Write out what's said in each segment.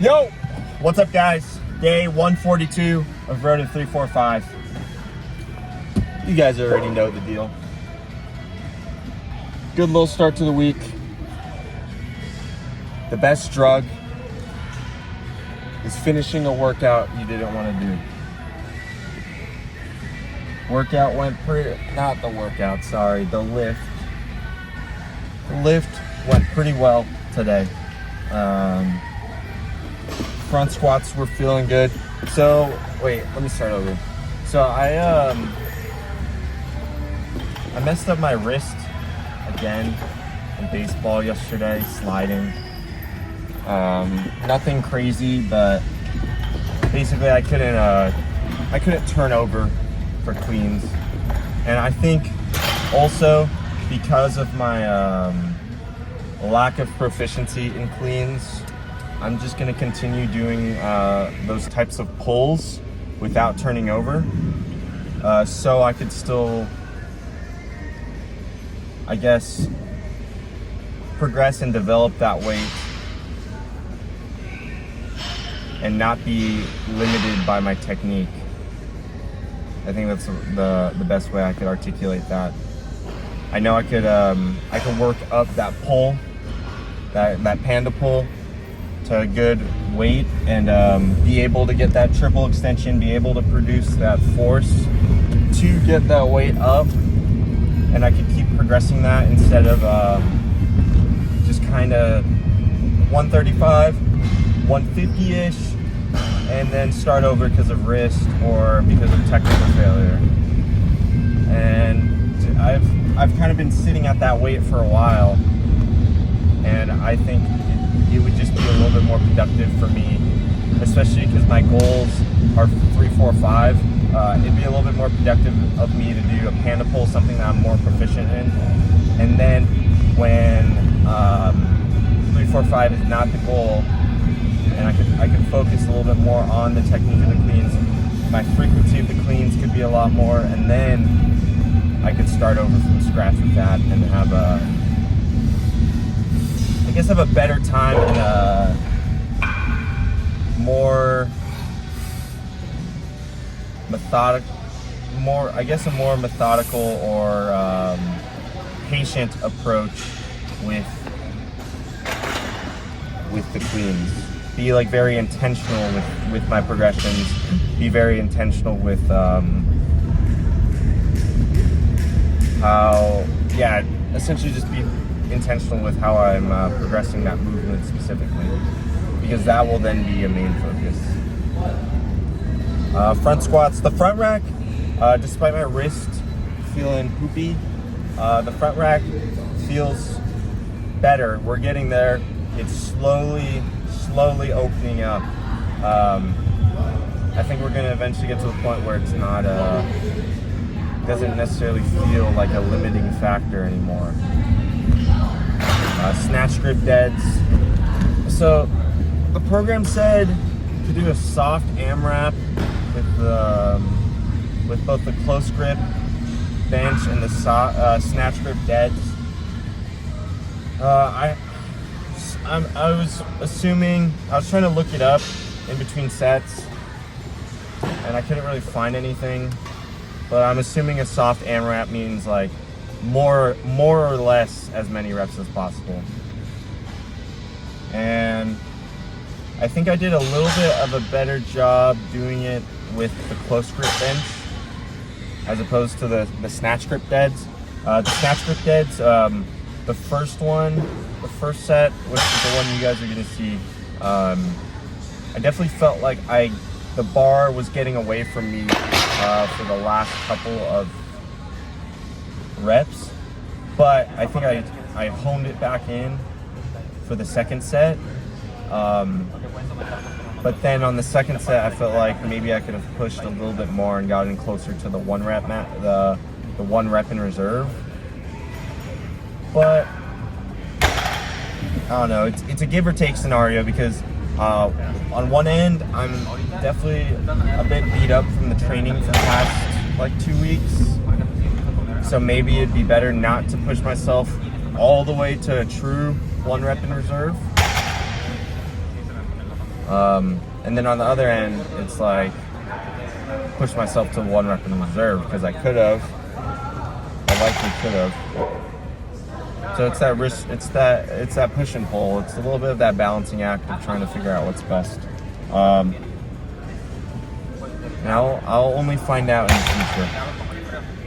Yo, what's up, guys? Day 142 of Road to 345. You guys already know the deal. Good little start to the week. The best drug is finishing a workout you didn't want to do. Workout went not the workout, sorry, the lift. The lift went pretty well today. Front squats were feeling good. So, wait, let me start over. So I messed up my wrist again in baseball yesterday, sliding. Nothing crazy, but basically I couldn't turn over for cleans. And I think also because of my lack of proficiency in cleans, I'm just going to continue doing those types of pulls without turning over, so I could still, I guess, progress and develop that weight and not be limited by my technique. I think that's the best way I could articulate that. I know I could work up that pull, that panda pull, to a good weight and be able to get that triple extension, be able to produce that force to get that weight up, and I could keep progressing that instead of just kind of 135, 150-ish, and then start over because of wrist or because of technical failure. And I've kind of been sitting at that weight for a while, and I think it would just be a little bit more productive for me, especially because my goals are 345. It'd be a little bit more productive of me to do a panda pull, something that I'm more proficient in. And then when 345 is not the goal, and I could focus a little bit more on the technique of the cleans, my frequency of the cleans could be a lot more, and then I could start over from scratch with that and have a better time and a more methodical or patient approach with the cleans. Be like very intentional with my progressions. Be very intentional with essentially just be intentional with how I'm progressing that movement specifically, because that will then be a main focus. Front squats, the front rack, despite my wrist feeling poopy, the front rack feels better. We're getting there. It's slowly opening up. I think we're gonna eventually get to a point where it's not doesn't necessarily feel like a limiting factor anymore. Snatch grip deads. So the program said to do a soft AMRAP with both the close grip bench and the snatch grip deads. I was assuming, I was trying to look it up in between sets, and I couldn't really find anything. But I'm assuming a soft AMRAP means like more or less as many reps as possible. And I think I did a little bit of a better job doing it with the close grip bench as opposed to the snatch grip deads. The snatch grip deads, the first set, which is the one you guys are gonna see, I definitely felt like the bar was getting away from me for the last couple of reps, but I think I honed it back in for the second set. But then on the second set, I felt like maybe I could have pushed a little bit more and gotten closer to the one rep the one rep in reserve. But I don't know. It's a give or take scenario, because on one end, I'm definitely a bit beat up from the training for the past like 2 weeks. So maybe it'd be better not to push myself all the way to a true one rep in reserve. And then on the other end, it's like push myself to 1 rep in reserve because I could have. I likely could have. So it's that risk. It's that push and pull. It's a little bit of that balancing act of trying to figure out what's best. And I'll only find out in the future.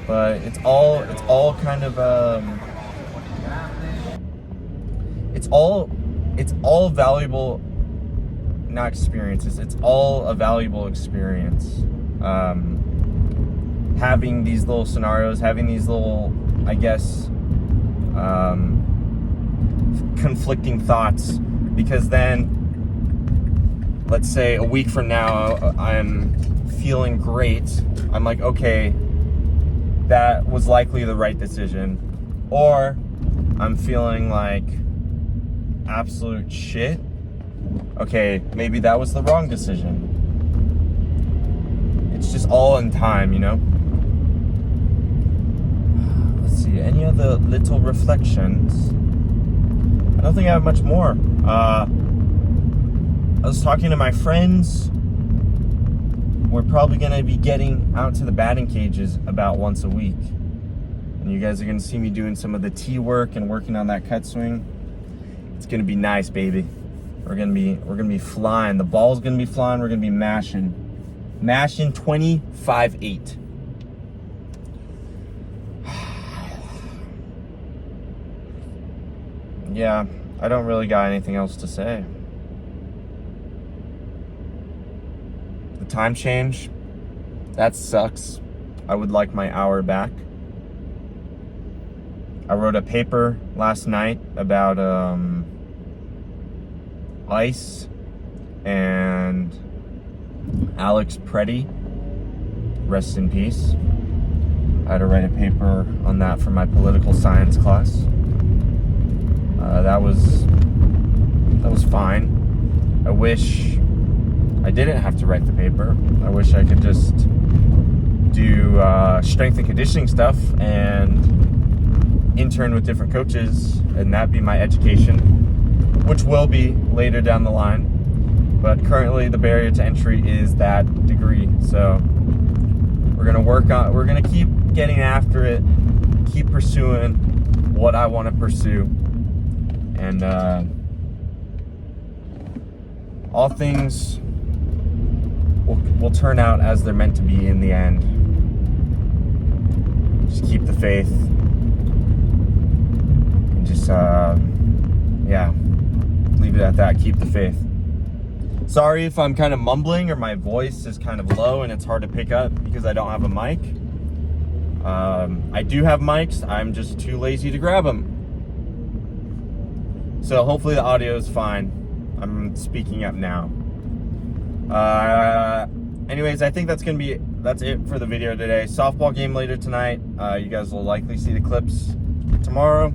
But it's all kind of it's all valuable, not experiences. It's all a valuable experience. Having these little scenarios, having these little, I guess, conflicting thoughts, because then, let's say a week from now, I'm feeling great. I'm like, okay, that was likely the right decision. Or I'm feeling like absolute shit. Okay, maybe that was the wrong decision. It's just all in time, you know? Let's see, any other little reflections? I don't think I have much more. I was talking to my friends. We're probably going to be getting out to the batting cages about once a week. And you guys are going to see me doing some of the tee work and working on that cut swing. It's going to be nice, baby. We're going to be flying. The ball's going to be flying. We're going to be mashing 25-8. Yeah, I don't really got anything else to say. The time change, that sucks. I would like my hour back. I wrote a paper last night about ice and Alex Preddy, rest in peace. I had to write a paper on that for my political science class. That was fine. I wish I didn't have to write the paper. I wish I could just do strength and conditioning stuff and intern with different coaches, and that'd be my education, which will be later down the line. But currently the barrier to entry is that degree. So we're gonna keep getting after it, keep pursuing what I want to pursue. And all things will turn out as they're meant to be in the end. Just keep the faith. And just, leave it at that. Keep the faith. Sorry if I'm kind of mumbling or my voice is kind of low and it's hard to pick up because I don't have a mic. I do have mics. I'm just too lazy to grab them. So hopefully the audio is fine. I'm speaking up now. Anyways, I think that's it for the video today. Softball game later tonight. You guys will likely see the clips tomorrow.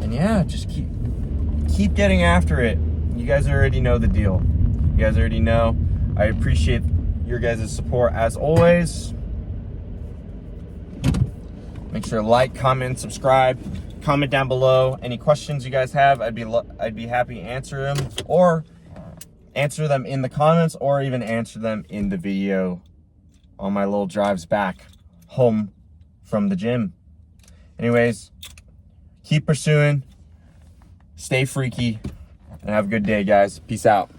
And yeah, just keep getting after it. You guys already know the deal. You guys already know. I appreciate your guys' support as always. Make sure to like, comment, subscribe. Comment down below any questions you guys have. I'd be happy to answer them, or answer them in the comments, or even answer them in the video on my little drives back home from the gym. Anyways, keep pursuing, stay freaky, and have a good day, guys. Peace out.